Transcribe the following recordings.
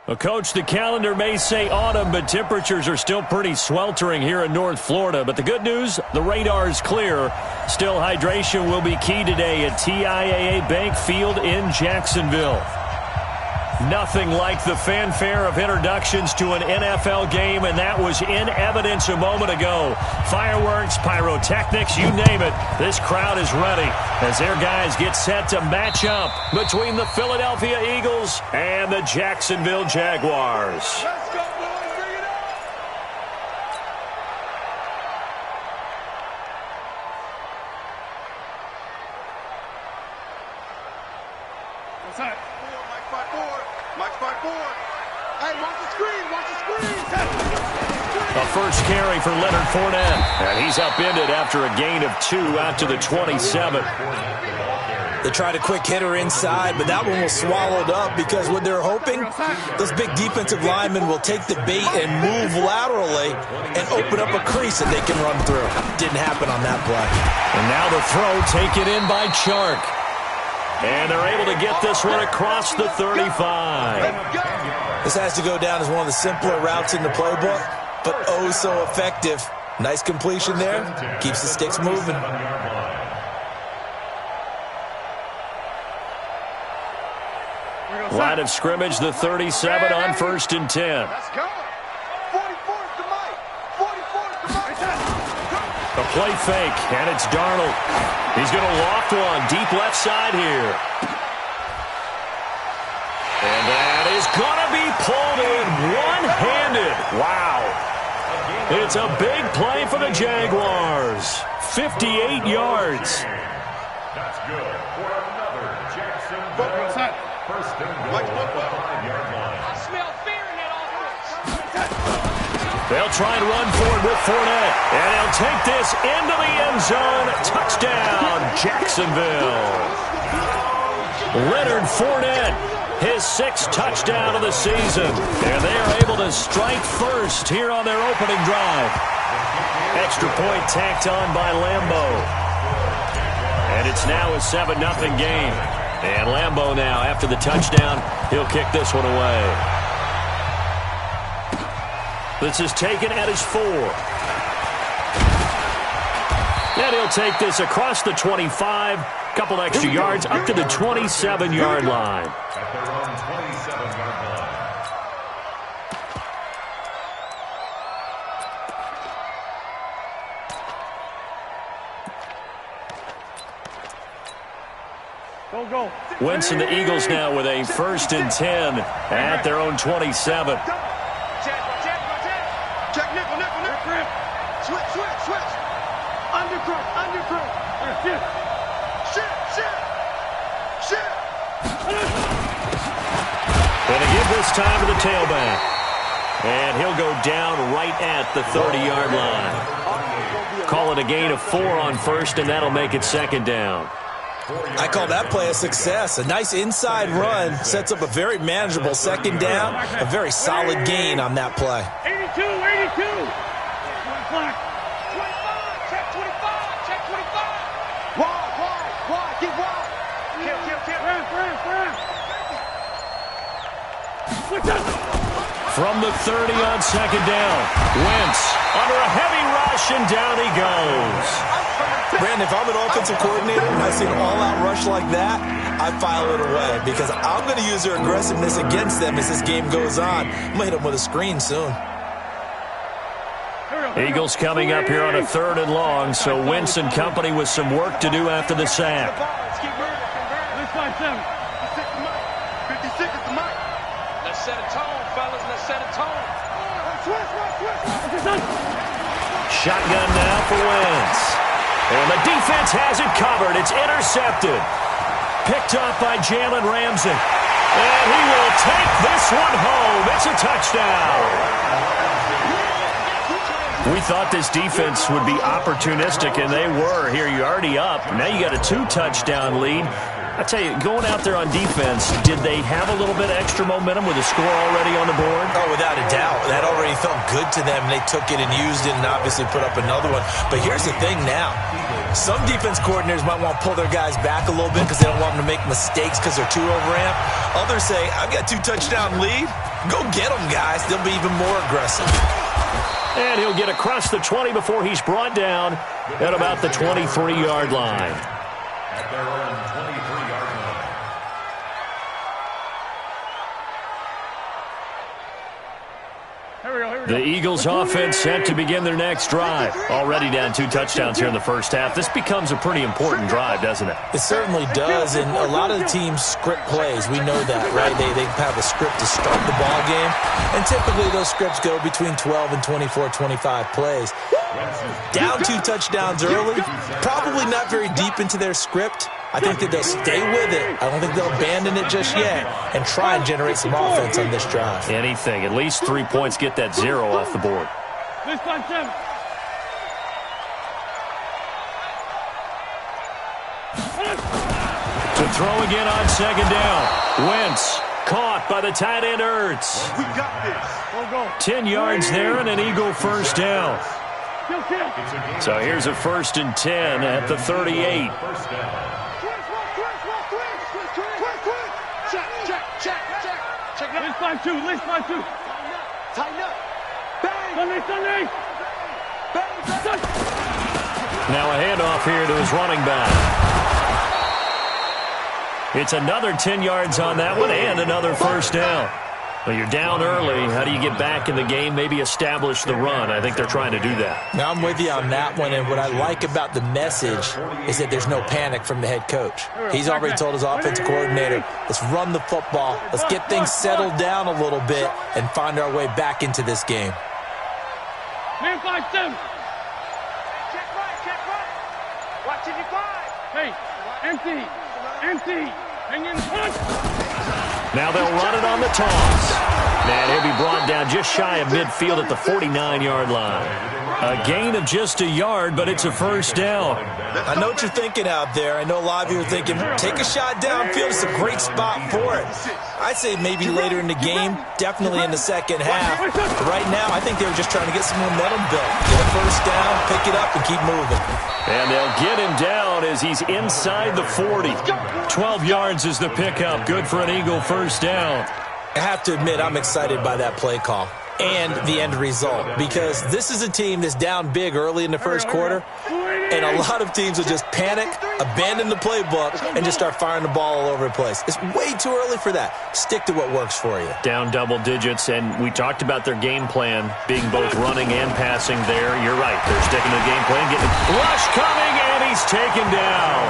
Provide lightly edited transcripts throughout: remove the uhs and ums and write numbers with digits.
Well, Coach, the calendar may say autumn, but temperatures are still pretty sweltering here in North Florida. But the good news, the radar is clear. Still, hydration will be key today at TIAA Bank Field in Jacksonville. Nothing like the fanfare of introductions to an NFL game, and that was in evidence a moment ago. Fireworks, pyrotechnics, you name it. This crowd is ready as their guys get set to match up between the Philadelphia Eagles and the Jacksonville Jaguars. Let's go, boys. Bring it on. What's that? Mike 5-4. Hey, watch the screen. Watch the screen. A first carry for Leonard Fournette. And he's upended after a gain of 2 out to the 27. They tried a quick hitter inside, but that one was swallowed up because what they're hoping, those big defensive linemen will take the bait and move laterally and open up a crease that they can run through. Didn't happen on that play. And now the throw taken in by Chark. And they're able to get this one across the 35. This has to go down as one of the simpler routes in the playbook, but oh so effective. Nice completion there. Keeps the sticks moving. Line of scrimmage, the 37 on 1st and 10. Let's go. 44's the Mike. 44's the Mike. A play fake, and it's Darnold. He's going to loft one deep left side here. And that is going to be pulled in one-handed. Wow. It's a big play for the Jaguars. 58 yards. That's good for another Jacksonville first and goal at the 5-yard line. I smell fear in that offense. They'll try and run forward with Fournette. And he'll take this into the end zone. Touchdown, Jacksonville. Leonard Fournette, his 6th touchdown of the season. And they are able to strike first here on their opening drive. Extra point tacked on by Lambo. And it's now a 7-0 game. And Lambo now, after the touchdown, he'll kick this one away. This is taken at his 4. And he'll take this across the 25, couple extra yards, up to the 27-yard line. At their own 27-yard line. Go. Wentz and the Eagles now with a 1st and 10 at their own 27. Check nickel. Switch. Undergrowth. Shit. Going to give this time to the tailback. And he'll go down right at the 30-yard line. Call it a gain of 4 on 1st, and that'll make it 2nd down. I call that play a success. A nice inside run sets up a very manageable 2nd down. A very solid gain on that play. 82. 25. Check 25. Wide. Get wide. Kill. From the 30 on 2nd down, Wentz under a heavy rush, and down he goes. Brandon, if I'm an offensive coordinator and I see an all-out rush like that, I file it away because I'm going to use their aggressiveness against them as this game goes on. I'm going to hit them with a screen soon. Eagles coming up here on a 3rd and long, so Wentz and company with some work to do after the sack. Let's 56 is the mic. Let's set a tone, fellas. Let's set a tone. Twist. Shotgun now for Wentz. And the defense has it covered. It's intercepted. Picked up by Jalen Ramsey. And he will take this one home. It's a touchdown. We thought this defense would be opportunistic, and they were. Here, you're already up. Now you got a 2-touchdown lead. I tell you, going out there on defense, did they have a little bit of extra momentum with a score already on the board? Oh, without a doubt. That already felt good to them. They took it and used it and obviously put up another one. But here's the thing now. Some defense coordinators might want to pull their guys back a little bit because they don't want them to make mistakes because they're too overamped. Others say, I've got 2-touchdown lead. Go get them, guys. They'll be even more aggressive. And he'll get across the 20 before he's brought down at about the 23-yard line. At their own 23-yard line. The Eagles offense set to begin their next drive. Already down 2 touchdowns here in the first half. This becomes a pretty important drive, doesn't it? It certainly does, and a lot of the teams script plays. We know that, right? They have a script to start the ball game, and typically those scripts go between 12 and 24, 25 plays. Down 2 touchdowns early, probably not very deep into their script. I think that they'll stay with it. I don't think they'll abandon it just yet and try and generate some offense on this drive. Anything. At least 3 points, get that 0 off the board. To throw again on second down. Wentz caught by the tight end Ertz. We got this. 10 yards there and an Eagle first down. So here's a 1st and 10 at the 38. First down. List 5-2. Tighten up. Bang. Sunday. Bang. Now a handoff here to his running back. It's another 10 yards on that one and another first down. Well, you're down early. How do you get back in the game? Maybe establish the run. I think they're trying to do that. Now, I'm with you on that one, and what I like about the message is that there's no panic from the head coach. He's already told his offensive coordinator, let's run the football, let's get things settled down a little bit and find our way back into this game. Man 5-7. Check right. Watch it, 5. Hey, empty. Hang in front. Now they'll run it on the toss. And he'll be brought down just shy of midfield at the 49-yard line. A gain of just a yard, but it's a first down. I know what you're thinking out there. I know a lot of you are thinking, take a shot downfield. It's a great spot for it. I'd say maybe later in the game, definitely in the second half. But right now, I think they were just trying to get some momentum built. Get a first down, pick it up, and keep moving. And they'll get him down as he's inside the 40. 12 yards is the pickup. Good for an Eagle first down. I have to admit, I'm excited by that play call and the end result, because this is a team that's down big early in the first quarter, and a lot of teams will just panic, abandon the playbook, and just start firing the ball all over the place. It's way too early for that. Stick to what works for you. Down double digits, and we talked about their game plan being both running and passing there. You're right. They're sticking to the game plan, getting rush coming, and he's taken down.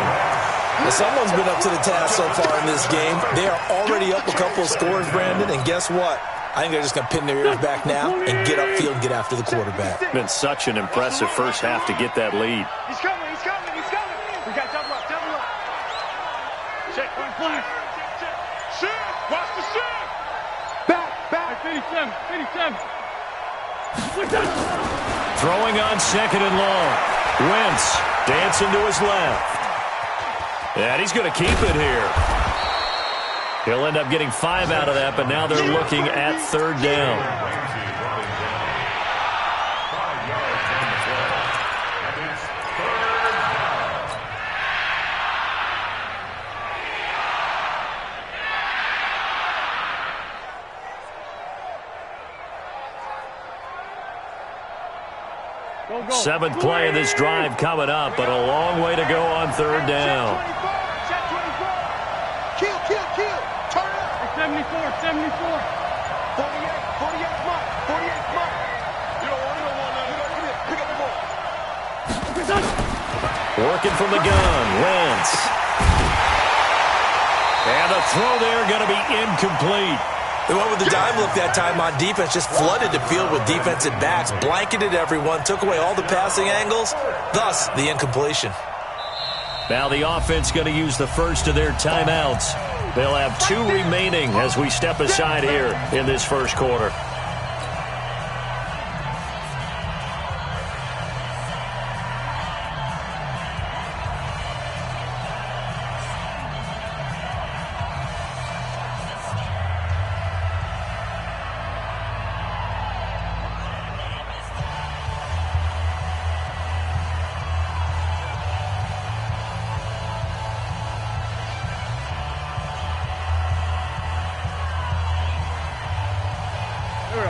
Well, someone's been up to the task so far in this game. They are already up a couple of scores, Brandon, and guess what? I think they're just going to pin their ears back now and get upfield and get after the quarterback. It's been such an impressive first half to get that lead. He's coming. We got double up. Check, one flag. Shift, watch the shift. Back. 57. Throwing on second and long. Wentz dancing to his left. And he's going to keep it here. He'll end up getting 5 out of that, but now they're looking at third down. Seventh play of this drive coming up, but a long way to go on third down. Kill. Turn up. 74. 48 mark. You don't want that. Pick up the ball. Working from the gun, Wentz. And the throw there going to be incomplete. They went with the dime look that time on defense, just flooded the field with defensive backs, blanketed everyone, took away all the passing angles, thus the incompletion. Now the offense going to use the first of their timeouts. They'll have 2 remaining as we step aside here in this first quarter.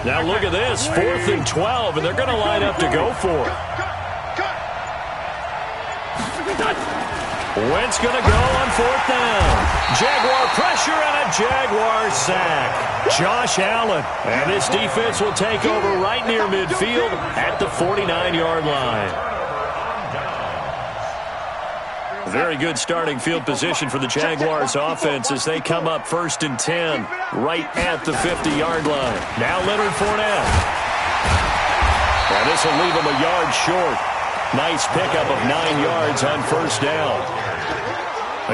Now look at this, 4th and 12, and they're going to line up to go for it. Wentz going to go on 4th down. Jaguar pressure and a Jaguar sack. Josh Allen. And this defense will take over right near midfield at the 49-yard line. Very good starting field position for the Jaguars offense as they come up 1st and 10 right at the 50-yard line. Now Leonard Fournette. And this will leave him a yard short. Nice pickup of 9 yards on 1st down.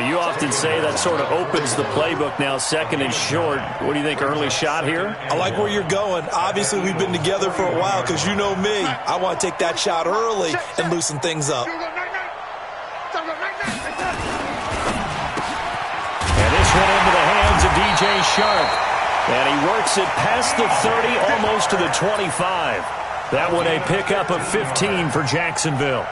You often say that sort of opens the playbook now, 2nd and short. What do you think, early shot here? I like where you're going. Obviously, we've been together for a while because you know me. I want to take that shot early and loosen things up. And this went into the hands of DJ Shark. And he works it past the 30, almost to the 25. That one a pickup of 15 for Jacksonville.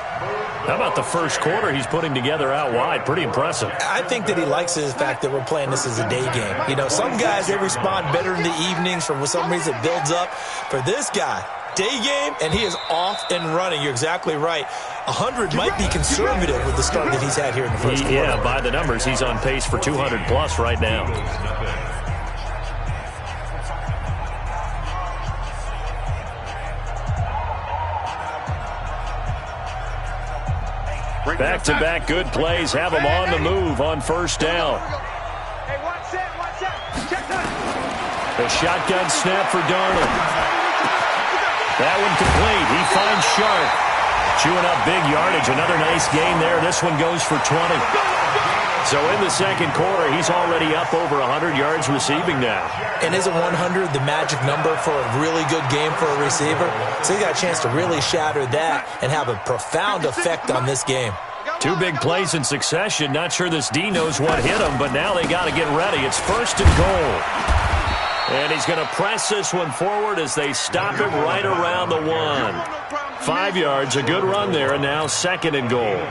How about the first quarter he's putting together out wide? Pretty impressive. I think that he likes the fact that we're playing this as a day game. You know, some guys, they respond better in the evenings. For some reason, it builds up. For this guy, day game, and he is off and running. You're exactly right. 100 might be conservative with the start that he's had here in the first quarter. Yeah, by the numbers, he's on pace for 200-plus right now. Back-to-back good plays have him on the move on 1st down. The shotgun snap for Darnold. That one complete. He finds Sharp. Chewing up big yardage. Another nice gain there. This one goes for 20. So in the second quarter, he's already up over 100 yards receiving now. And isn't 100 the magic number for a really good game for a receiver? So he got a chance to really shatter that and have a profound effect on this game. 2 big plays in succession. Not sure this D knows what hit him, but now they got to get ready. It's 1st and goal. And he's going to press this one forward as they stop him right around the 1. 5 yards, a good run there, and now 2nd and goal.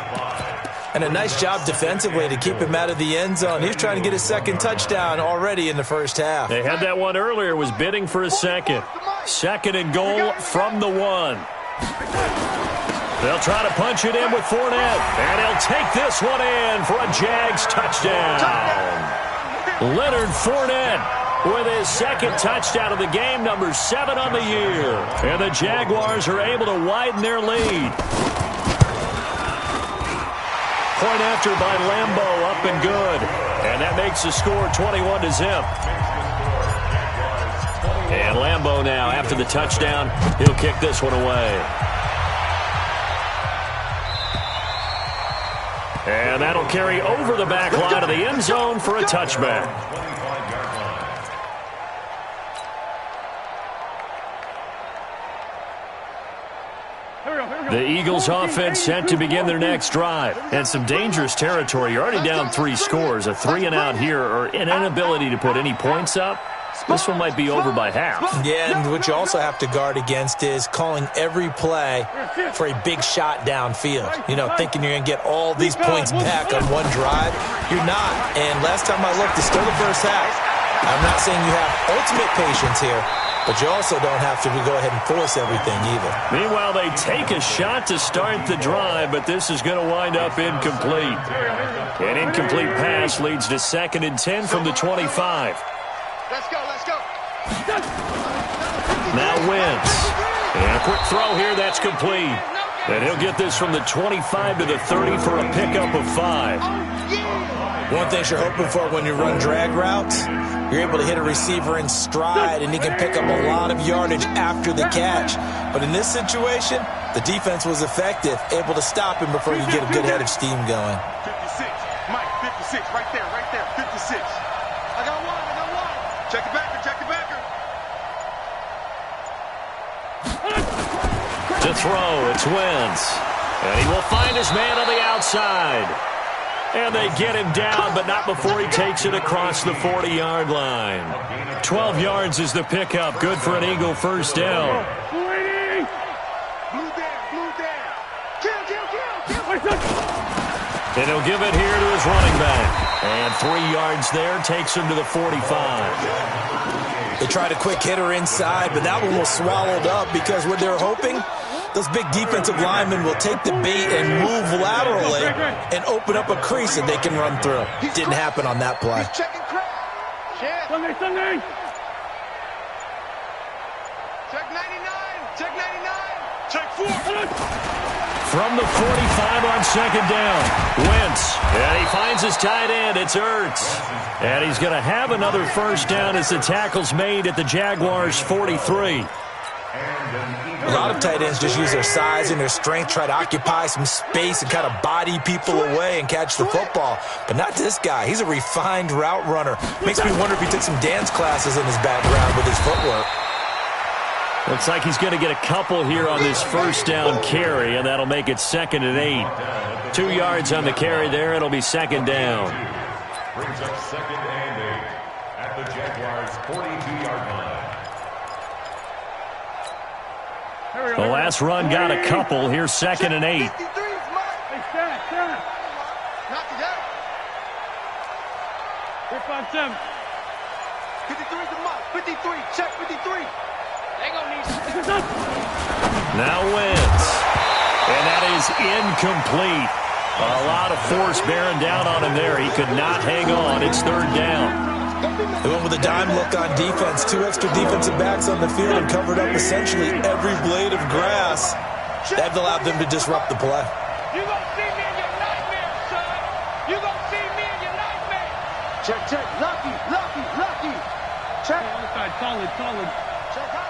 And a nice job defensively to keep him out of the end zone. He's trying to get his 2nd touchdown already in the first half. They had that one earlier, was bidding for a 2nd. 2nd and goal from the 1. They'll try to punch it in with Fournette. And he'll take this one in for a Jags touchdown. Leonard Fournette with his 2nd touchdown of the game, number 7 on the year. And the Jaguars are able to widen their lead. Point after by Lambo, up and good. And that makes the score 21-0. And Lambo now, after the touchdown, he'll kick this one away. And that'll carry over the back line of the end zone for a touchback. The Eagles offense set to begin their next drive. And some dangerous territory. You're already down 3 scores. A 3-and-out here, or an inability to put any points up. This one might be over by half. Yeah, and what you also have to guard against is calling every play for a big shot downfield. You know, thinking you're going to get all these points back on one drive. You're not. And last time I looked, it's still the first half. I'm not saying you have ultimate patience here, but you also don't have to go ahead and force everything either. Meanwhile, they take a shot to start the drive, but this is going to wind up incomplete. An incomplete pass leads to 2nd and 10 from the 25. Let's go, let's go. Now Wentz. And a quick throw here, that's complete. And he'll get this from the 25 to the 30 for a pickup of 5. One thing you're hoping for when you run drag routes, you're able to hit a receiver in stride, and he can pick up a lot of yardage after the catch. But in this situation, the defense was effective, able to stop him before you get a good head of steam going. 56, Mike, 56, right there, 56. I got one. Check the backer, check the backer. To throw, it's Wentz. And he will find his man on the outside. And they get him down, but not before he takes it across the 40-yard line. 12 yards is the pickup. Good for an Eagle first down. Blue down. Kill. And he'll give it here to his running back. And 3 yards there takes him to the 45. They tried a quick hitter inside, but that one was swallowed up because what they're hoping, those big defensive linemen will take the bait and move laterally and open up a crease that they can run through. Didn't happen on that play. Check 99. Check 99. Check 4. From the 45 on second down, Wentz. And he finds his tight end. It's Ertz. And he's going to have another first down as the tackle's made at the Jaguars' 43. A lot of tight ends just use their size and their strength, try to occupy some space and kind of body people away and catch the football. But not this guy. He's a refined route runner. Makes me wonder if he took some dance classes in his background with his footwork. Looks like he's going to get a couple here on this first down carry, and that'll make it 2nd and 8. 2 yards on the carry there. It'll be 2nd down. Brings up 2nd and 8 at the Jaguars' 42-yard line. The last run got a couple. Here's 2nd and 8. Not today. 357. 53 is a must. 53. Check 53. Now Wentz. And that is incomplete. A lot of force bearing down on him there. He could not hang on. It's 3rd down. They went with a dime look on defense. 2 extra defensive backs on the field and covered up essentially every blade of grass. That allowed them to disrupt the play. You gonna see me in your nightmare, son. You gonna see me in your nightmare. Check. Lucky. Check. Outside, solid. Check hot.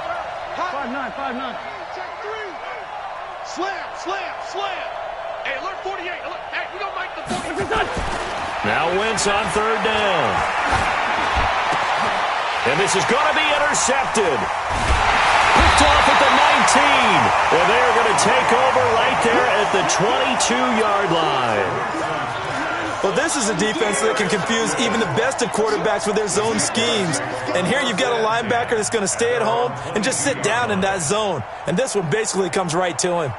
5'9". Check 3. Slam. Hey, alert 48. Alert. Hey, we gonna make the 48. Now Wentz on 3rd down. And this is going to be intercepted. Picked off at the 19. And they're going to take over right there at the 22-yard line. Well, this is a defense that can confuse even the best of quarterbacks with their zone schemes. And here you've got a linebacker that's going to stay at home and just sit down in that zone. And this one basically comes right to him.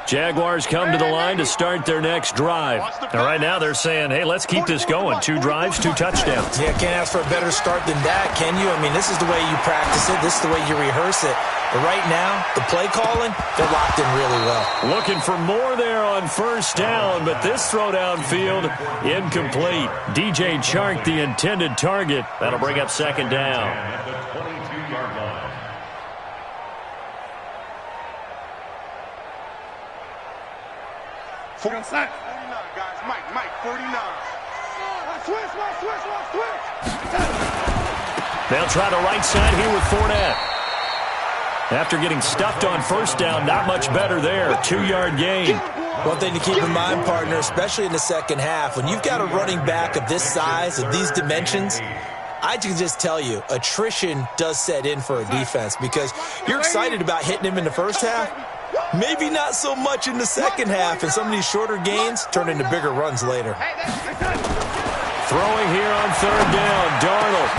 Jaguars come to the line to start their next drive. And right now they're saying, hey, let's keep this going. 2 drives, 2 touchdowns. Yeah, can't ask for a better start than that, can you? I mean, this is the way you practice it. This is the way you rehearse it. But right now, the play calling, they're locked in really well. Looking for more there on first down, but this throw downfield, incomplete. DJ Chark, the intended target. That'll bring up 2nd down. At the 22-yard line. Set. 49, guys. Mike, 49. Switch. They'll try the right side here with Fournette. After getting stuffed on first down, not much better there. 2-yard gain. One thing to keep in mind, partner, especially in the second half, when you've got a running back of this size, of these dimensions, I can just tell you, attrition does set in for a defense because you're excited about hitting him in the first half. Maybe not so much in the second half, and some of these shorter gains turn into bigger runs later. Throwing here on 3rd down, Darnold.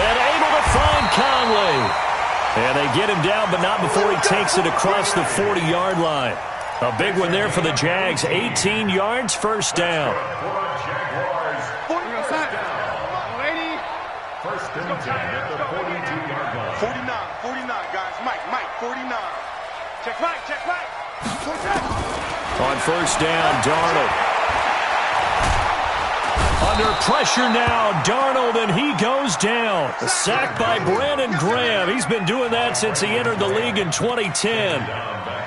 And able to find Conley. And they get him down, but not before he takes it across the 40-yard line. A big one there for the Jags. 18 yards, first down. First and 10 at the 42-yard line. 49, guys. Mike, 49. Check Mike. On first down, Darnold. Under pressure now, Darnold, and he goes down. A sack by Brandon Graham. He's been doing that since he entered the league in 2010.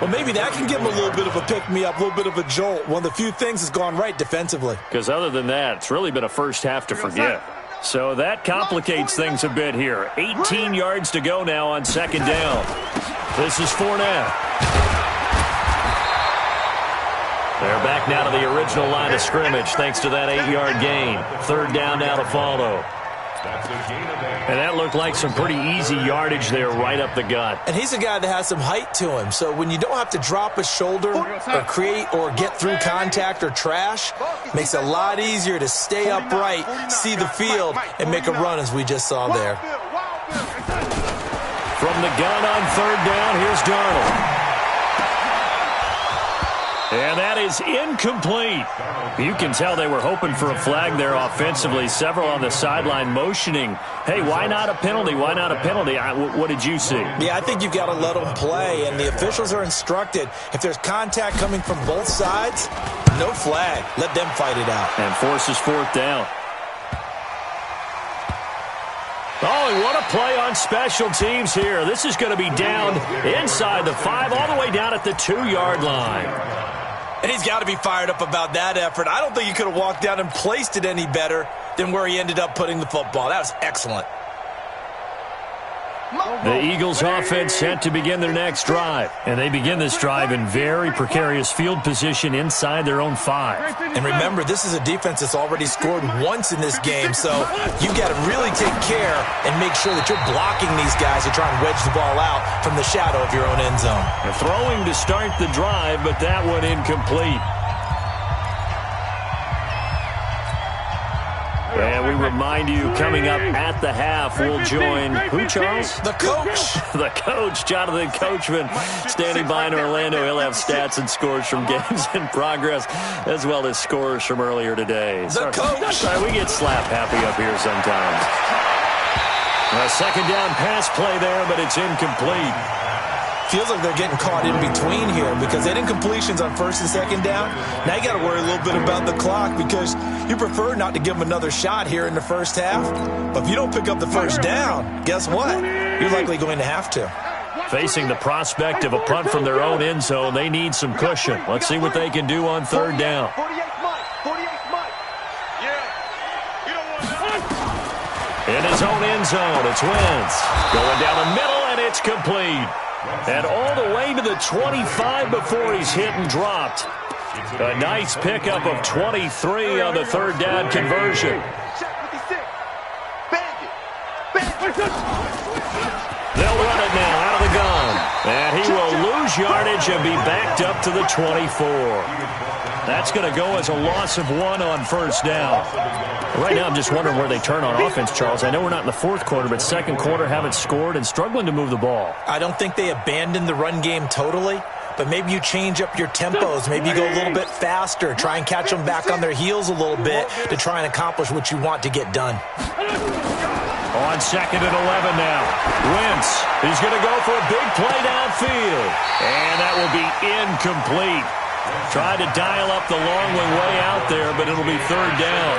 Well, maybe that can give him a little bit of a pick-me-up, a little bit of a jolt. One of the few things that's gone right defensively. Because other than that, it's really been a first half to forget. So that complicates things a bit here. 18 yards to go now on 2nd down. This is Fournette. They're back now to the original line of scrimmage thanks to that 8-yard gain. 3rd down now to follow. And that looked like some pretty easy yardage there right up the gut. And he's a guy that has some height to him, so when you don't have to drop a shoulder or create or get through contact or trash, makes it a lot easier to stay upright, see the field, and make a run as we just saw there. From the gun on 3rd down, here's Darnold. And that is incomplete. You can tell they were hoping for a flag there offensively. Several on the sideline motioning, hey, why not a penalty? Why not a penalty? What did you see? Yeah, I think you've got to let them play, and the officials are instructed, if there's contact coming from both sides, no flag. Let them fight it out. And forces fourth down. Oh, and what a play on special teams here. This is going to be down inside the 5, all the way down at the 2-yard line. And he's got to be fired up about that effort. I don't think he could have walked down and placed it any better than where he ended up putting the football. That was excellent. The Eagles offense set to begin their next drive. And they begin this drive in very precarious field position inside their own 5. And remember, this is a defense that's already scored once in this game, so you've got to really take care and make sure that you're blocking these guys to try and wedge the ball out from the shadow of your own end zone. They're throwing to start the drive, but that one incomplete. And we remind you, coming up at the half, we'll join who, Charles? The coach. The coach, Jonathan Coachman, standing by in Orlando. He'll have stats and scores from games in progress, as well as scores from earlier today. The coach. Sorry, we get slap happy up here sometimes. A second down pass play there, but it's incomplete. Feels like they're getting caught in between here because they had incompletions on first and second down. Now you got to worry a little bit about the clock because you prefer not to give them another shot here in the first half. But if you don't pick up the first down, guess what? You're likely going to have to. Facing the prospect of a punt from their own end zone, they need some cushion. Let's see what they can do on third down. In his own end zone, it's Wentz. Going down the middle, and it's complete. And all the way to the 25 before he's hit and dropped. A nice pickup of 23 on the third down conversion. They'll run it now out of the gun. And he will lose yardage and be backed up to the 24. That's going to go as a loss of 1 on first down. Right now, I'm just wondering where they turn on offense, Charles. I know we're not in the fourth quarter, but second quarter haven't scored and struggling to move the ball. I don't think they abandoned the run game totally, but maybe you change up your tempos. Maybe you go a little bit faster, try and catch them back on their heels a little bit to try and accomplish what you want to get done. On second and 11 now. Wentz, he's going to go for a big play downfield. And that will be incomplete. Tried to dial up the long way out there, but it'll be third down.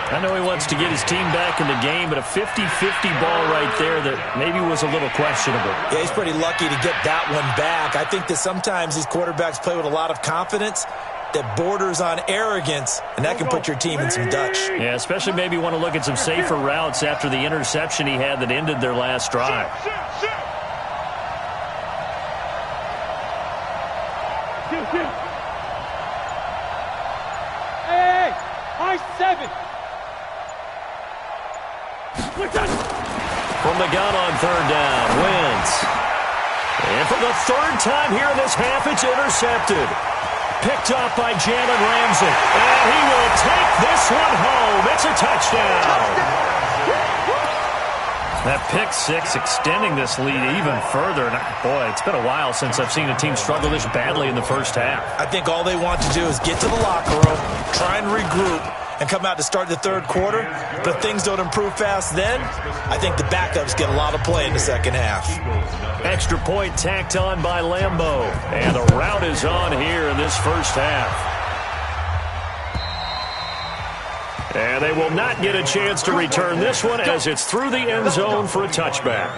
I know he wants to get his team back in the game, but a 50-50 ball right there that maybe was a little questionable. Yeah, he's pretty lucky to get that one back. I think that sometimes these quarterbacks play with a lot of confidence that borders on arrogance, and that can put your team in some Dutch. Yeah, especially maybe want to look at some safer routes after the interception he had that ended their last drive. Hey, I-7. From the gun on third down, Wentz. And for the third time here in this half, it's intercepted. Picked up by Jalen Ramsey. And he will take this one home. It's a touchdown. That pick six extending this lead even further. And boy, it's been a while since I've seen a team struggle this badly in the first half. I think all they want to do is get to the locker room, try and regroup, and come out to start the third quarter. But if things don't improve fast then, I think the backups get a lot of play in the second half. Extra point tacked on by Lambeau. And the route is on here in this first half. And they will not get a chance to return this one as it's through the end zone for a touchback.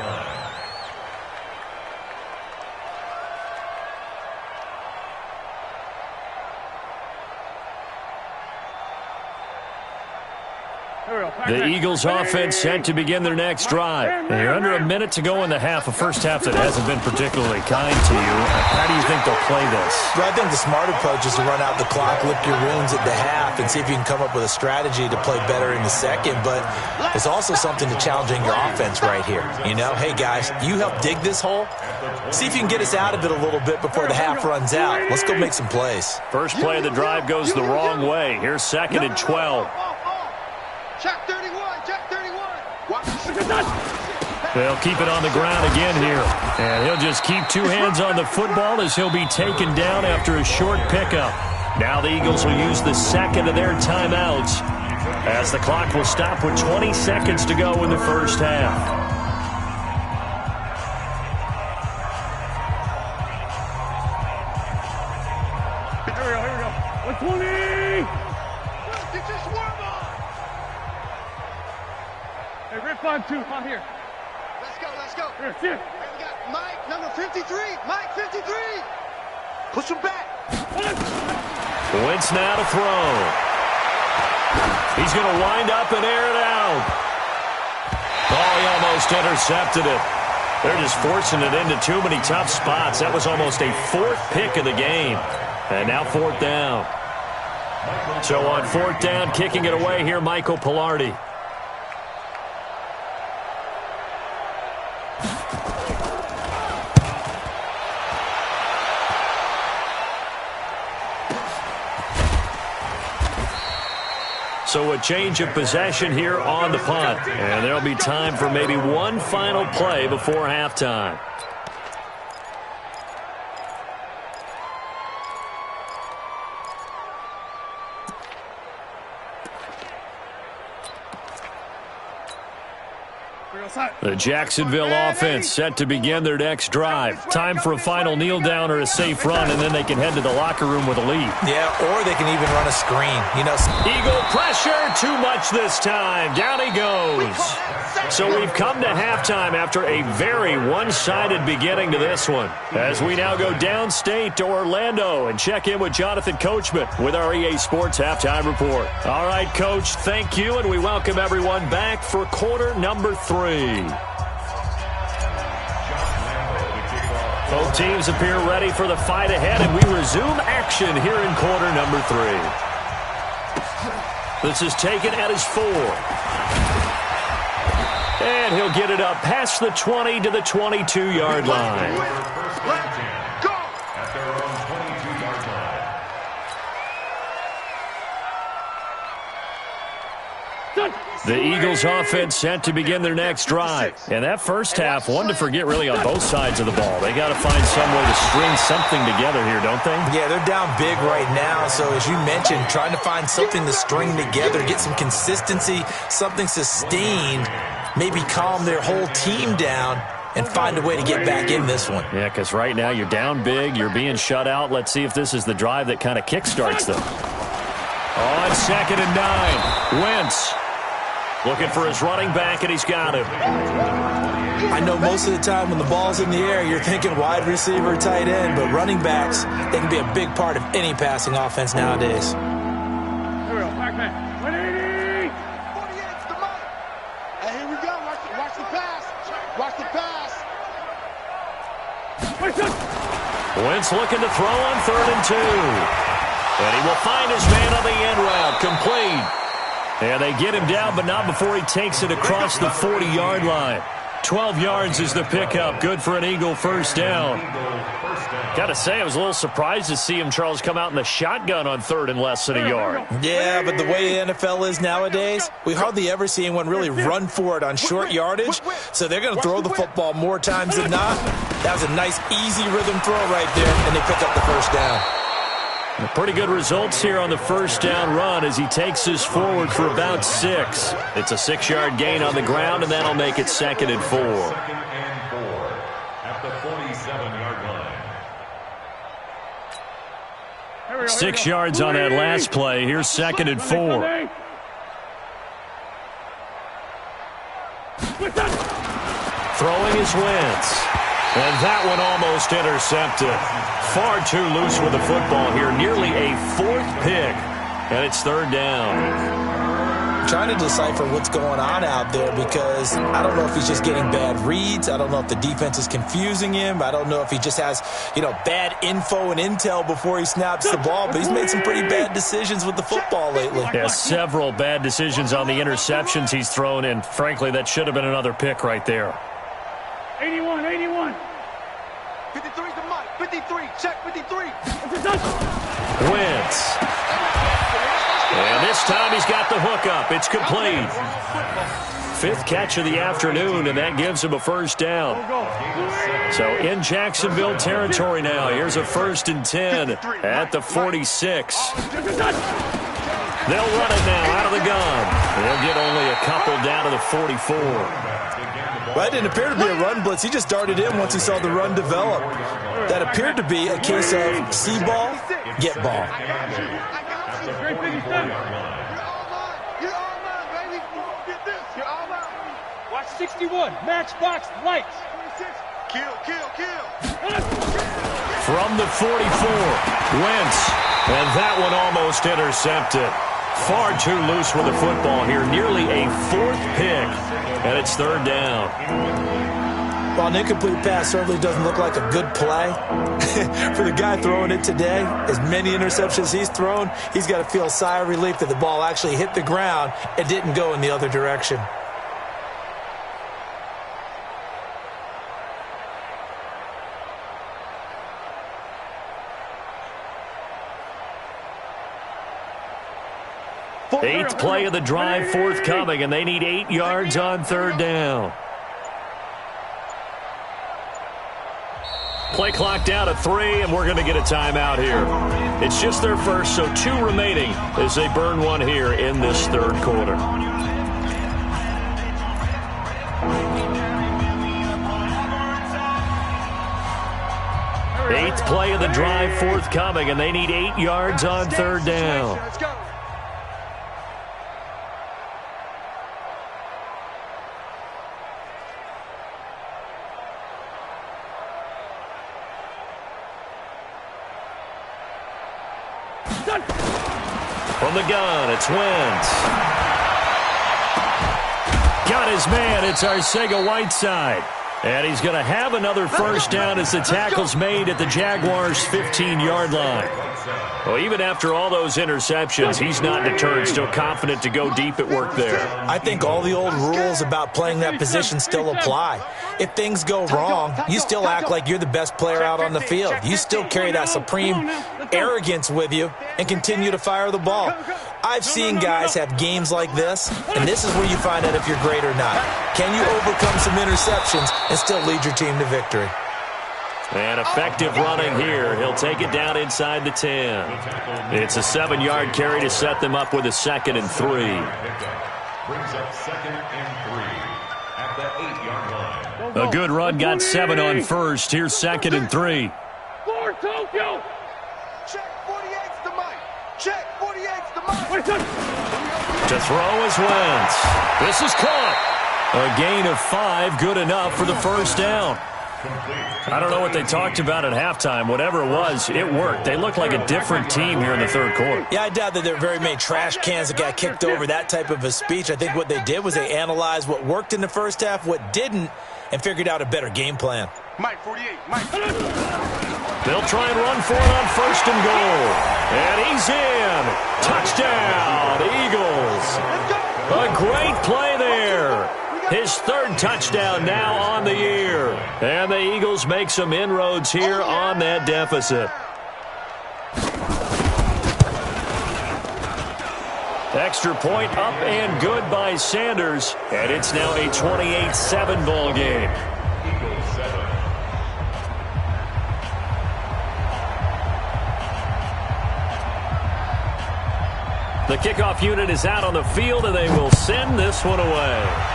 The Eagles offense set to begin their next drive. And you're under a minute to go in the half, a first half that hasn't been particularly kind to you. How do you think they'll play this? Well, I think the smart approach is to run out the clock, lick your wounds at the half, and see if you can come up with a strategy to play better in the second. But there's also something to challenging your offense right here. You know, hey, guys, you help dig this hole. See if you can get us out of it a little bit before the half runs out. Let's go make some plays. First play of the drive goes the wrong way. Here's second and 12. Check 31, check 31. Watch. They'll keep it on the ground again here. And he'll just keep two hands on the football as he'll be taken down after a short pickup. Now the Eagles will use the second of their timeouts as the clock will stop with 20 seconds to go in the first half. Here we go. 120! Get your swarm on! Hey, rip 5-2, out here. Let's go. Here, sit. Hey, we got Mike, number 53. Mike, 53. Push him back. Wentz now to throw. He's going to wind up and air it out. Oh, he almost intercepted it. They're just forcing it into too many tough spots. That was almost a fourth pick of the game. And now fourth down. So on fourth down, kicking it away here, Michael Pilardi. So a change of possession here on the punt. And there'll be time for maybe one final play before halftime. The Jacksonville offense set to begin their next drive. Time for a final kneel down or a safe run, and then they can head to the locker room with a lead. Yeah, or they can even run a screen. You know, Eagle pressure, too much this time. Down he goes. So we've come to halftime after a very one-sided beginning to this one. As we now go downstate to Orlando and check in with Jonathan Coachman with our EA Sports Halftime Report. All right, Coach, thank you, and we welcome everyone back for quarter number 3. Both teams appear ready for the fight ahead, and we resume action here in quarter number 3. This is taken at his 4. And he'll get it up past the 20 to the 22-yard line. Let's go! At their own 22-yard line. The Eagles offense set to begin their next drive. And that first half, one to forget really on both sides of the ball. They got to find some way to string something together here, don't they? yeah, they're down big right now. So as you mentioned, trying to find something to string together, get some consistency, something sustained, maybe calm their whole team down and find a way to get back in this one. Yeah, because right now you're down big, you're being shut out. Let's see if this is the drive that kind of kickstarts them. On 2nd and 9, Wentz looking for his running back, and he's got him. I know most of the time when the ball's in the air, you're thinking wide receiver, tight end, but running backs, they can be a big part of any passing offense nowadays. Here we go, Pac-Man. 180! 48's the Mike. And here we go. Watch the pass. Watch the pass. Wentz looking to throw on 3rd and 2. And he will find his man on the end route, complete. And they get him down, but not before he takes it across the 40-yard line. 12 yards is the pickup. Good for an Eagle first down. Got to say, I was a little surprised to see him, Charles, come out in the shotgun on 3rd and less than a yard. Yeah, but the way the NFL is nowadays, we hardly ever see anyone really run for it on short yardage. So they're going to throw the football more times than not. That was a nice, easy rhythm throw right there, and they pick up the first down. Pretty good results here on the first down run as he takes us forward for about 6. It's a 6-yard gain on the ground, and that'll make it 2nd and 4. 2nd and 4 at the 47-yard line. 6 yards on that last play. Here's 2nd and 4. Throwing his Wentz. And that one almost intercepted. Far too loose with the football here. Nearly a 4th pick. And it's 3rd down. I'm trying to decipher what's going on out there because I don't know if he's just getting bad reads. I don't know if the defense is confusing him. I don't know if he just has, bad info and intel before he snaps the ball. But he's made some pretty bad decisions with the football lately. Yeah, several bad decisions on the interceptions he's thrown. And frankly, that should have been another pick right there. 81. 53's the Mike. 53. Check 53. Wentz. And this time he's got the hook up. It's complete. fifth catch of the afternoon, and that gives him a first down. So in Jacksonville territory now. Here's a 1st and 10 at the 46. They'll run it now out of the gun. They'll get only a couple down to the 44. Well, it didn't appear to be a run blitz. He just darted in once he saw the run develop. That appeared to be a case of see ball, get ball. Watch 61. Matchbox lights. Kill. From the 44, Wentz. And that one almost intercepted. Far too loose with the football here. Nearly a 4th pick. And it's 3rd down. Well, an incomplete pass certainly doesn't look like a good play. For the guy throwing it today, as many interceptions he's thrown, he's got to feel a sigh of relief that the ball actually hit the ground and didn't go in the other direction. Eighth play of the drive forthcoming, and they need 8 yards on 3rd down. Play clock down to 3, and we're going to get a timeout here. It's just their first, so 2 remaining as they burn one here in this 3rd quarter. Eighth play of the drive forthcoming, and they need 8 yards on 3rd down. From the gun, it's Wentz. Got his man, it's Arcega-Whiteside. And he's going to have another first down as the tackle's made at the Jaguars' 15-yard line. Well, even after all those interceptions, he's not deterred, still confident to go deep at work there. I think all the old rules about playing that position still apply. If things go wrong, you still act like you're the best player out on the field. You still carry that supreme arrogance with you and continue to fire the ball. I've seen guys have games like this, and this is where you find out if you're great or not. Can you overcome some interceptions and still lead your team to victory? And effective running here. He'll take it down inside the 10. It's a 7-yard carry to set them up with a 2nd and 3. Brings up 2nd and 3 at the 8-yard line. A good run got 7 on 1st. Here's 2nd and 3. For Tokyo. Check 48's the mic. Check 48's the mic. To throw is Wentz. This is caught. A gain of 5, good enough for the first down. I don't know what they talked about at halftime. Whatever it was, it worked. They look like a different team here in the 3rd quarter. Yeah, I doubt that there are very many trash cans that got kicked over that type of a speech. I think what they did was they analyzed what worked in the first half, what didn't, and figured out a better game plan. Mike 48, Mike. They'll try and run for it on 1st and goal. And he's in. Touchdown, Eagles. A great play there. His 3rd touchdown now on the year. And the Eagles make some inroads here on that deficit. Extra point up and good by Sanders. And it's now a 28-7 ball game. Eagles 7. The kickoff unit is out on the field, and they will send this one away.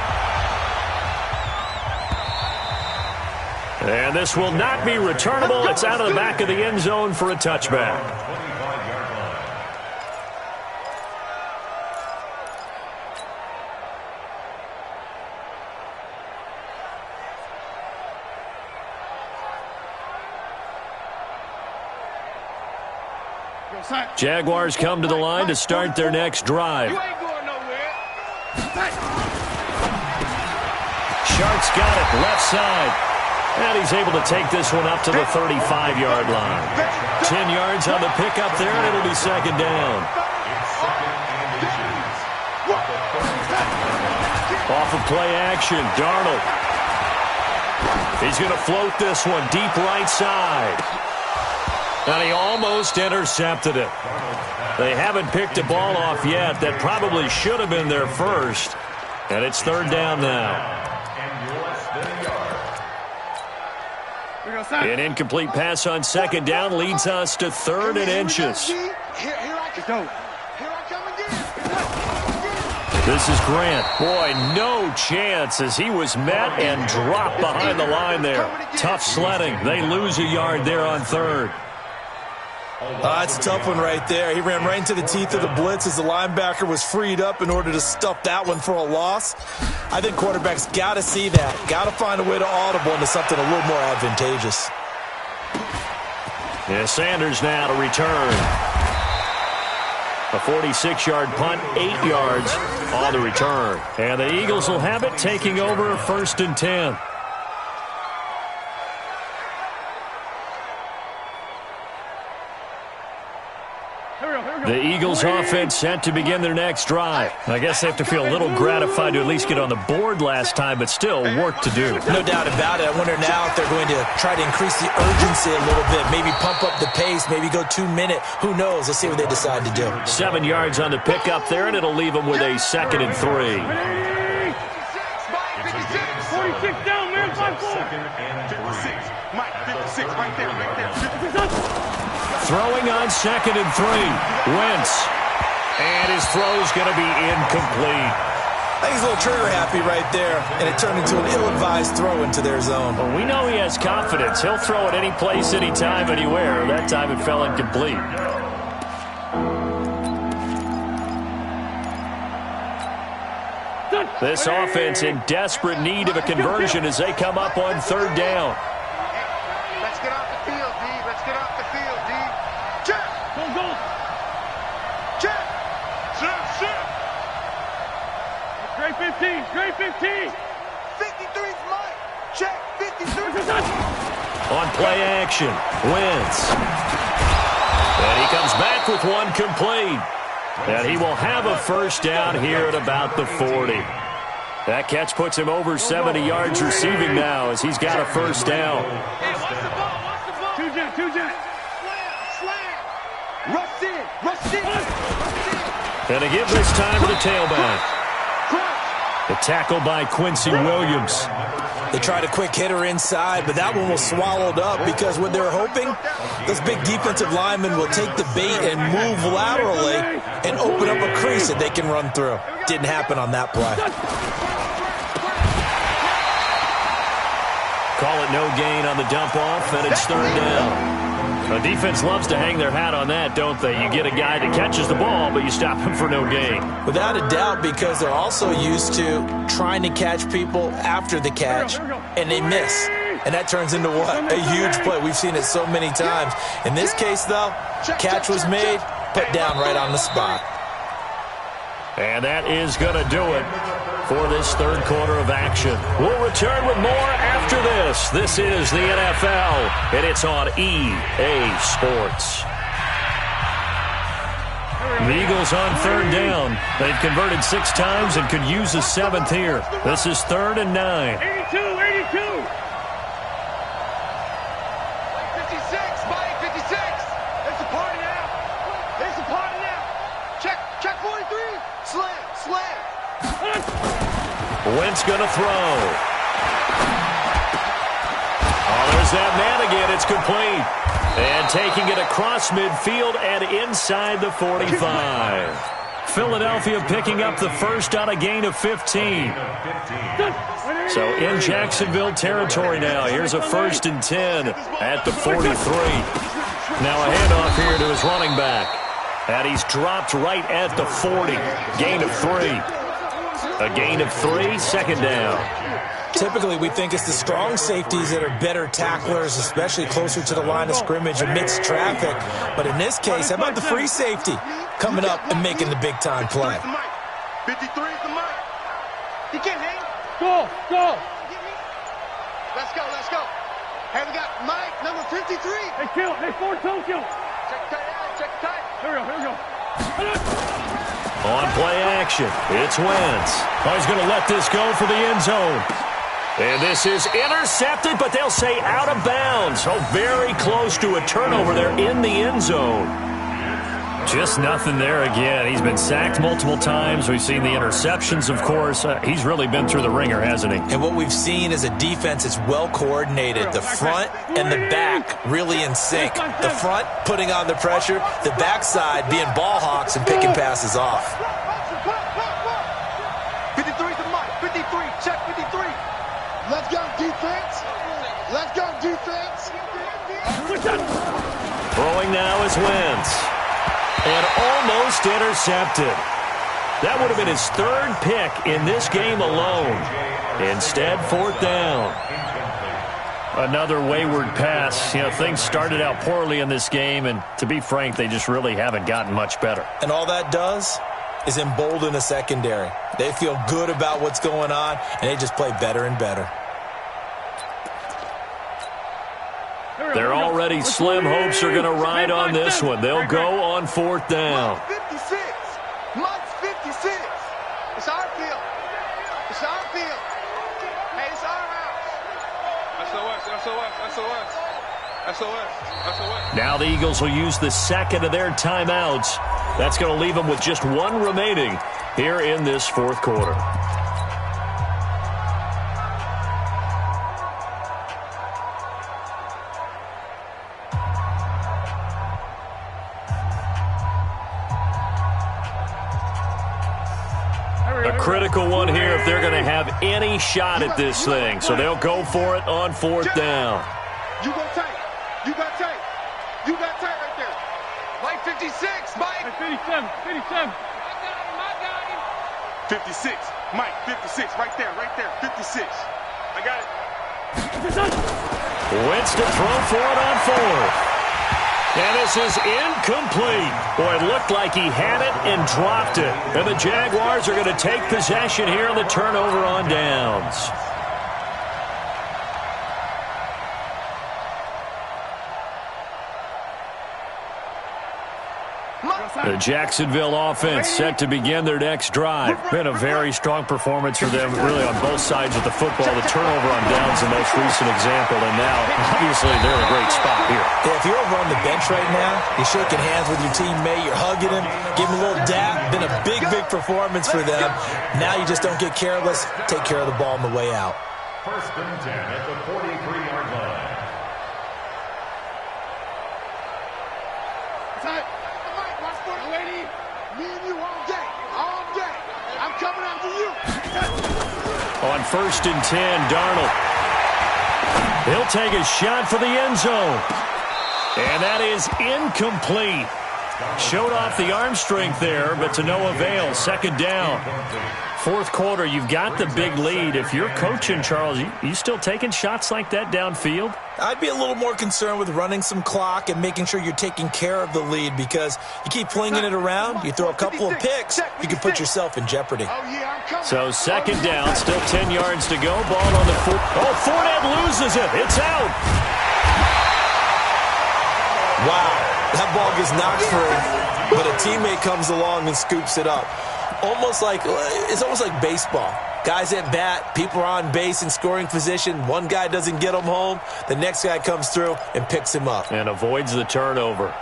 And this will not be returnable. It's out of the back of the end zone for a touchback. 25-yard line. Jaguars come to the line to start their next drive. You ain't going nowhere. Shark's got it, left side. And he's able to take this one up to the 35-yard line. 10 yards on the pickup there, and it'll be 2nd down. Off of play action, Darnold. He's going to float this one deep right side. And he almost intercepted it. They haven't picked a ball off yet. That probably should have been their first. And it's third down now. An incomplete pass on second down leads us to third and inches. This is Grant. Boy, no chance as he was met and dropped behind the line there. Tough sledding. They lose a yard there on third. That's a tough one right there. He ran right into the teeth of the blitz as the linebacker was freed up in order to stuff that one for a loss. I think quarterbacks got to see that. Got to find a way to audible into something a little more advantageous. Yeah, Sanders now to return. A 46-yard punt, 8 yards on the return. And the Eagles will have it, taking over first and 10. The Eagles offense set to begin their next drive. I guess they have to feel a little gratified to at least get on the board last time, but still work to do. No doubt about it. I wonder now if they're going to try to increase the urgency a little bit, maybe pump up the pace, maybe go 2 minute. Who knows? Let's see what they decide to do. 7 yards on the pickup there, and it'll leave them with a 2nd and 3. 46 down, man. 5-4. 56. Mike, 56 right there, right there. Throwing on 2nd and 3. Wentz. And his throw's going to be incomplete. I think he's a little trigger happy right there, and it turned into an ill-advised throw into their zone. Well, we know he has confidence. He'll throw it any place, anytime, anywhere. That time it fell incomplete. This offense in desperate need of a conversion as they come up on third down. Let's get off the field, D. Let's get off the field, D. Check. Go. Check. Check. Straight 15. Straight 15. 53's Mike. Check. 53. On play action, Wentz. And he comes back with one complete. And he will have a first down here at about the 40. That catch puts him over 70 yards receiving now as he's got a first down. Hey, watch the ball. Two jet. Slam. Rush in. And a give this time to the tailback. The tackle by Quincy Williams. They tried a quick hitter inside, but that one was swallowed up because what they're hoping, those big defensive linemen will take the bait and move laterally and open up a crease that they can run through. Didn't happen on that play. Call it no gain on the dump off, and it's third down. The defense loves to hang their hat on that, don't they? You get a guy that catches the ball, but you stop him for no gain. Without a doubt, because they're also used to trying to catch people after the catch, and they miss. And that turns into what? A huge play. We've seen it so many times. In this case, though, catch was made, put down right on the spot. And that is going to do it for this third quarter of action. We'll return with more after this. This is the NFL, and it's on EA Sports. The Eagles on third down. They've converted 6 times and could use a 7th here. This is 3rd and 9. 82. 56, Mike, 56. It's a party now. Check 43. Slam. Wentz going to throw. Oh, there's that man again. It's complete. And taking it across midfield and inside the 45. Philadelphia picking up the first on a gain of 15. So in Jacksonville territory now. Here's a 1st and 10 at the 43. Now a handoff here to his running back. And he's dropped right at the 40. Gain of 3. A gain of 3, 2nd down. Typically, we think it's the strong safeties that are better tacklers, especially closer to the line of scrimmage amidst traffic. But in this case, how about the free safety coming up and making the big-time play? 53 is the Mike. He can't hang. Go. Let's go. Hey, we got Mike, number 53. Hey, kill. Hey, 4-toe kill. Check tight. Here we go. On play action, it's Wentz. Oh, he's going to let this go for the end zone. And this is intercepted, but they'll say out of bounds. Oh, very close to a turnover there in the end zone. Just nothing there again. He's been sacked multiple times. We've seen the interceptions, of course. He's really been through the ringer, hasn't he? And what we've seen is a defense that's well coordinated. The front and the back really in sync. The front putting on the pressure, the backside being ball hawks and picking passes off. 53's the mark. 53. Check 53. Let's go, defense. Let's go, defense. Throwing now is Wentz. And almost intercepted. That would have been his third pick in this game alone. Instead, fourth down. Another wayward pass. You know, things started out poorly in this game, and to be frank, they just really haven't gotten much better. And all that does is embolden the secondary. They feel good about what's going on, and they just play better and better. Their already slim hopes are going to ride on this one. They'll go on fourth down. Mike's 56. Mike's 56. It's our field. It's our field. Hey, it's our house. SOS. Now the Eagles will use the second of their timeouts. That's going to leave them with just one remaining here in this fourth quarter. A critical one here if they're going to have any shot at this thing. So they'll go for it on fourth down. You go tight. You got tight. You got tight right there. Mike 56. Mike. 57. I got him. 56. Mike 56. Right there. 56. I got it. Wentz to throw for it on fourth. And this is incomplete. Boy, it looked like he had it and dropped it. And the Jaguars are going to take possession here on the turnover on downs. The Jacksonville offense set to begin their next drive. Been a very strong performance for them, really on both sides of the football. The turnover on downs, the most recent example, and now, obviously, they're in a great spot here. Yeah, if you're over on the bench right now, you're shaking hands with your teammate, you're hugging him, give him a little dap. Been a big performance for them. Now you just don't get careless. Take care of the ball on the way out. First and 10 at the 43-yard line. Me and you all day. I'm coming after you. On first and 10, Darnold. He'll take a shot for the end zone. And that is incomplete. Showed off the arm strength there, but to no avail. Second down. Fourth quarter, you've got the big lead. If you're coaching, Charles, you still taking shots like that downfield? I'd be a little more concerned with running some clock and making sure you're taking care of the lead, because you keep flinging it around, you throw a couple of picks, you can put yourself in jeopardy. So second down, still 10 yards to go. Ball on the foot. Oh, Fournette loses it. It's out. Wow, that ball gets knocked free, but a teammate comes along and scoops it up. It's almost like baseball. Guys at bat, people are on base in scoring position. One guy doesn't get him home. The next guy comes through and picks him up. And avoids the turnover.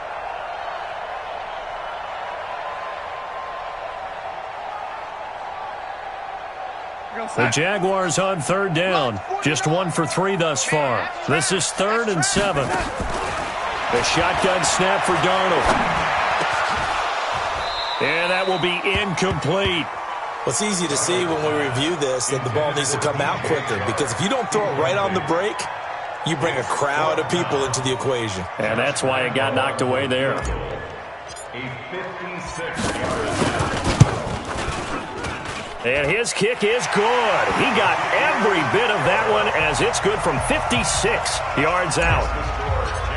The Jaguars on third down. Just 1 for 3 thus far. This is 3rd and 7. The shotgun snap for Darnold. And that will be incomplete. Well, it's easy to see when we review this that the ball needs to come out quicker, because if you don't throw it right on the break, you bring a crowd of people into the equation. And that's why it got knocked away there. A 56-yard. And his kick is good. He got every bit of that one, as it's good from 56 yards out.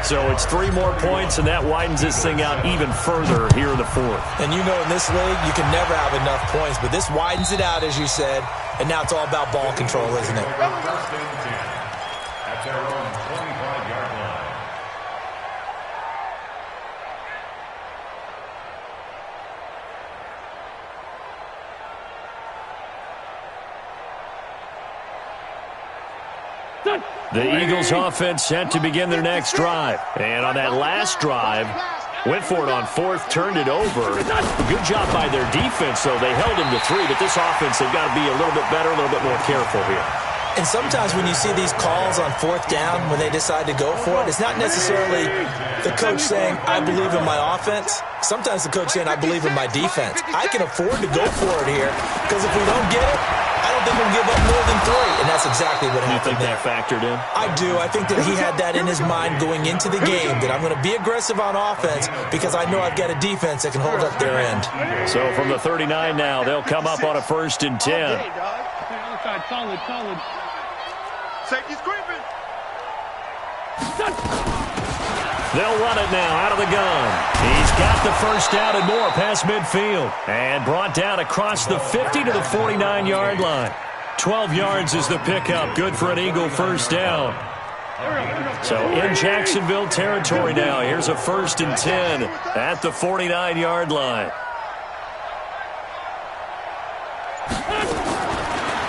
So it's 3 more points, and that widens this thing out even further here in the fourth. And you know, in this league, you can never have enough points, but this widens it out, as you said, and now it's all about ball control, isn't it? First and 10 at their own 25-yard line. The Eagles offense set to begin their next drive. And on that last drive, Went for it on fourth, turned it over. Good job by their defense, though. They held him to 3, but this offense, they've got to be a little bit better, a little bit more careful here. And sometimes when you see these calls on fourth down, when they decide to go for it, it's not necessarily the coach saying, I believe in my offense. Sometimes the coach saying, I believe in my defense. I can afford to go for it here because if we don't get it, I don't think we'll give up more than 3. And that's exactly what happened. You think that factored in? I do. I think that he had that in his mind going into the game, that I'm going to be aggressive on offense because I know I've got a defense that can hold up their end. So from the 39 now, they'll come up on a 1st and 10. Solid. Safety's creeping. They'll run it now out of the gun. He's got the first down and more past midfield. And brought down across the 50 to the 49-yard line. 12 yards is the pickup. Good for an Eagle first down. So in Jacksonville territory now. Here's a 1st and 10 at the 49-yard line.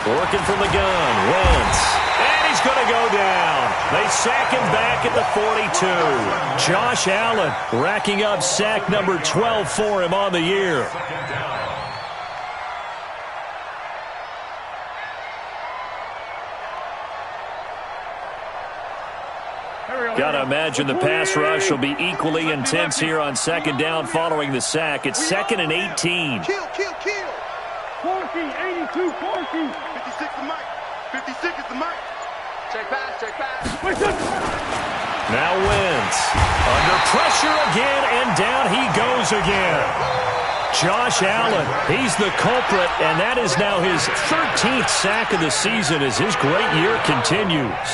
Working from the gun. Wentz. And he's going to go down. They sack him back at the 42. Josh Allen racking up sack number 12 for him on the year. Got to imagine the pass rush will be equally intense here on 2nd down following the sack. It's 2nd and 18. Kill. Porky, 82, Porky. 56 the mic. 56 is the mic. Check pass. Now Wentz. Under pressure again, and down he goes again. Josh Allen, he's the culprit, and that is now his 13th sack of the season as his great year continues.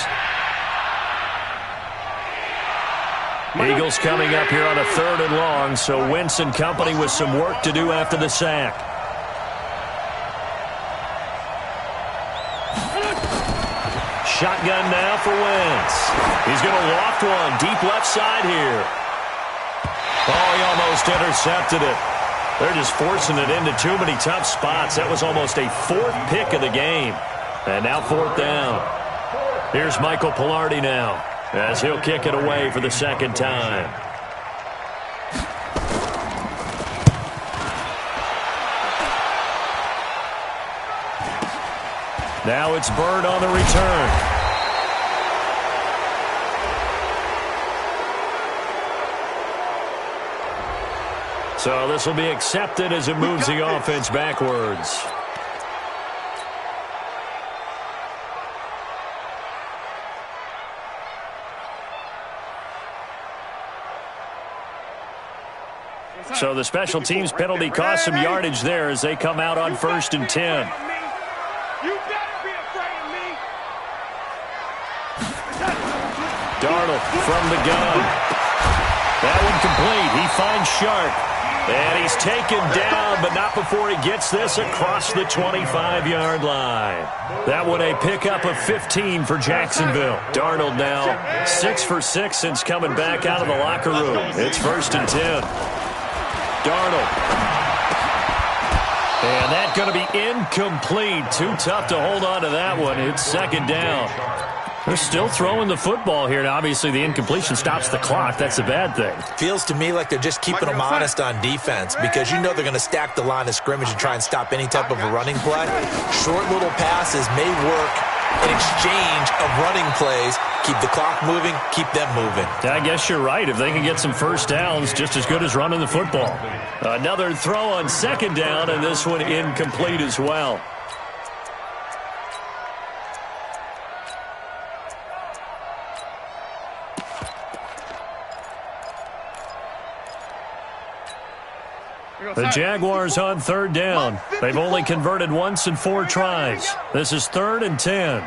Eagles coming up here on a 3rd and long, so Wentz and company with some work to do after the sack. Shotgun now for Wentz. He's going to loft one deep left side here. Oh, he almost intercepted it. They're just forcing it into too many tough spots. That was almost a 4th pick of the game. And now 4th down. Here's Michael Pilardi now as he'll kick it away for the 2nd time. Now it's Bird on the return. So this will be accepted as it moves the offense backwards. So the special teams penalty cost some yardage there as they come out on 1st and 10. Darnold from the gun. That one complete. He finds Sharp. And he's taken down, but not before he gets this across the 25-yard line. That one a pickup of 15 for Jacksonville. Darnold now 6 for 6 since coming back out of the locker room. It's 1st and 10. Darnold. And that's going to be incomplete. Too tough to hold on to that one. It's 2nd down. They're still throwing the football here. Now, obviously, the incompletion stops the clock. That's a bad thing. Feels to me like they're just keeping them honest on defense because you know they're going to stack the line of scrimmage and try and stop any type of a running play. Short little passes may work in exchange of running plays. Keep the clock moving, keep them moving. I guess you're right. If they can get some first downs, just as good as running the football. Another throw on 2nd down, and this one incomplete as well. The Jaguars on 3rd down. They've only converted once in 4 tries. This is 3rd and 10. And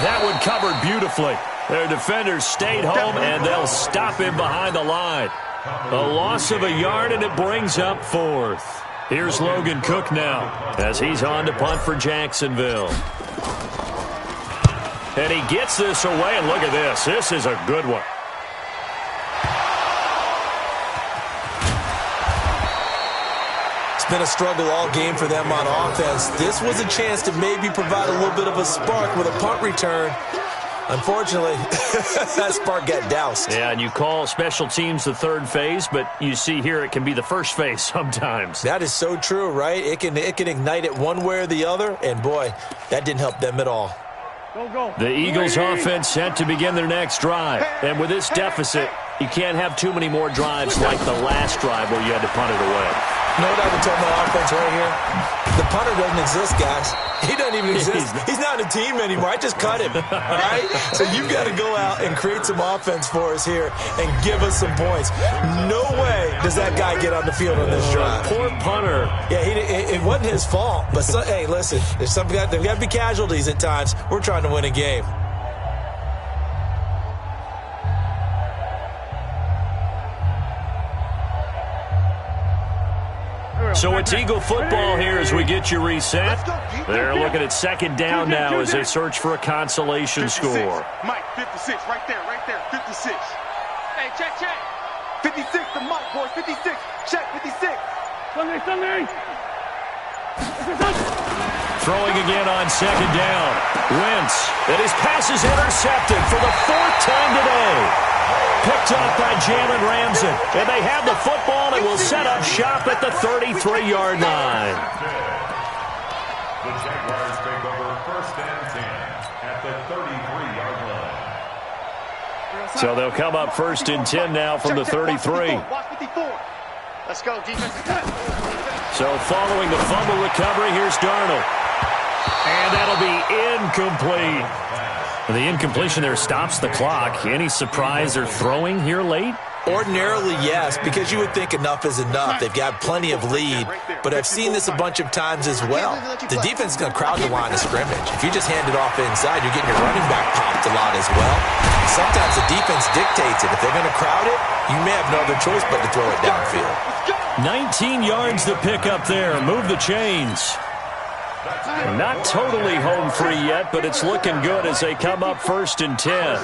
that one covered beautifully. Their defenders stayed home, and they'll stop him behind the line. A loss of a yard, and it brings up 4th. Here's Logan Cook now as he's on to punt for Jacksonville. And he gets this away, and look at this. This is a good one. It's been a struggle all game for them on offense. This was a chance to maybe provide a little bit of a spark with a punt return. Unfortunately, that spark got doused. Yeah, and you call special teams the third phase, but you see here it can be the first phase sometimes. That is so true, right? It can ignite it one way or the other, and boy, that didn't help them at all. The Eagles offense set to begin their next drive. And with this deficit, you can't have too many more drives like the last drive where you had to punt it away. You know what I would tell my offense right here? The punter doesn't exist, guys. He doesn't even exist. He's not a team anymore. I just cut him, all right? So you've got to go out and create some offense for us here and give us some points. No way does that guy get on the field on this drive. Poor punter. Yeah, it wasn't his fault. But, hey, listen, there's got to be casualties at times. We're trying to win a game. So it's Eagle football here as we get you reset. They're looking at second down now as they search for a consolation 56. score. Mike, 56, right there, 56. Hey, check. 56 to Mike, boys, 56. Check, 56. Throwing again on second down. Wentz, and his pass is intercepted for the fourth time today. Picked up by Jalen Ramsey. And they have the football and will set up shop at the 33-yard line. The Jaguars take over 1st and 10 at the 33-yard line. So they'll come up 1st and 10 now from the 33. Watch 54. Let's go, defense. So following the fumble recovery, here's Darnold. And that'll be incomplete. The incompletion there stops the clock. Any surprise they're throwing here late? Ordinarily, yes, because you would think enough is enough. They've got plenty of lead, but I've seen this a bunch of times as well. The defense is going to crowd the line of scrimmage. If you just hand it off inside, you're getting your running back popped a lot as well. Sometimes the defense dictates it. If they're going to crowd it, you may have no other choice but to throw it downfield. 19 yards to pick up there. Move the chains. Not totally home free yet, but it's looking good as they come up 1st and 10.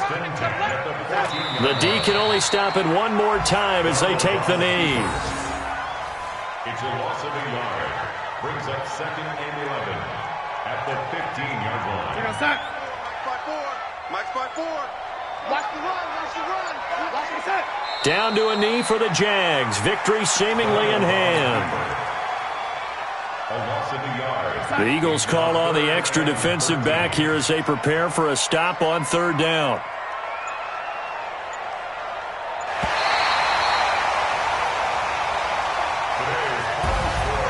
The D can only stop it one more time as they take the knee. It's a loss of a yard. Brings up 2nd and 11 at the 15-yard line. Mike's by 4. Watch the run. Watch the set. Down to a knee for the Jags. Victory seemingly in hand. A loss of a yard. The Eagles call on the extra defensive back here as they prepare for a stop on 3rd down.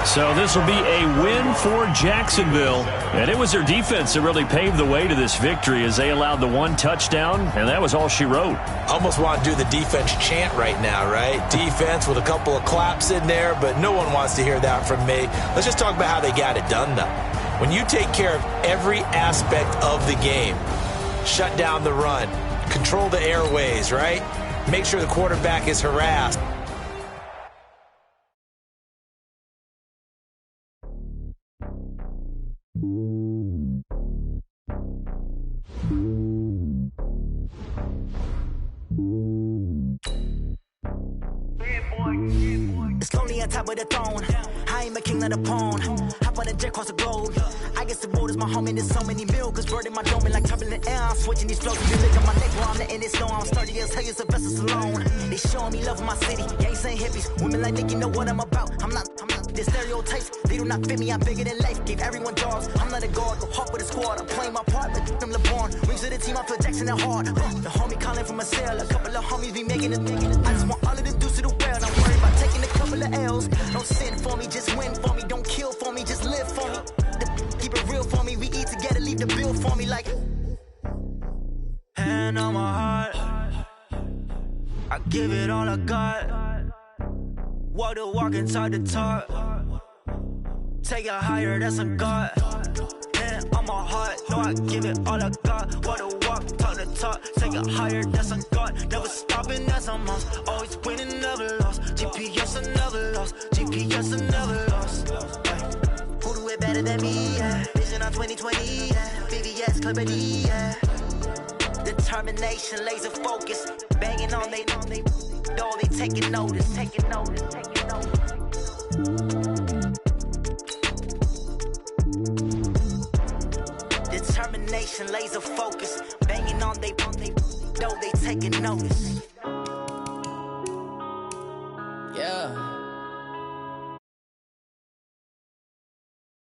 So this will be a win for Jacksonville. And it was their defense that really paved the way to this victory as they allowed the one touchdown, and that was all she wrote. Almost want to do the defense chant right now, right? Defense with a couple of claps in there, but no one wants to hear that from me. Let's just talk about how they got it done, though. When you take care of every aspect of the game, shut down the run, control the airways, right? Make sure the quarterback is harassed. It's lonely on top of the throne. I am a king of the pawn. Hop on a jet across the globe. I guess the road is my home and there's so many milk. Bird in my dome and like turbulent air. I'm switching these flows. You look at my neck while I'm letting it slow. I'm sturdy as hell as Sylvester Stallone. They showing me love in my city. Gangs ain't hippies. Women like Nick, you know what I'm about. I'm not the stereotypes. They do not fit me. I'm bigger than life. Gave everyone jobs. I'm not a guard. Go hard with a squad. I'm playing my part. But I'm LeBron. Wings of the team. I feel Jackson and hard. The homie calling from a cell. A couple of homies be making it. I just want all of the dudes to the well. I'm worried about taking a couple of L's. Don't sin for me. Just win for me. Don't kill for me. Just live for me. Keep it real for me. We eat together. Leave the bill for me like. Hand on my heart. I give it all I got. Walk the walk inside the talk. Take it higher, that's a God. Hand on my heart, no, I give it all I got. Walk the walk, talk the talk. Take it higher, that's a God. Never stopping, that's a must. Always winning, never lost. GPS, I never lost. GPS, I never lost. Who do it better than me? Yeah. Vision on 2020, yeah. VVS, Clarity, yeah. Determination, laser focus. Banging on they door, they taking notice. Determination, laser focus. Banging on they, though they taking notice.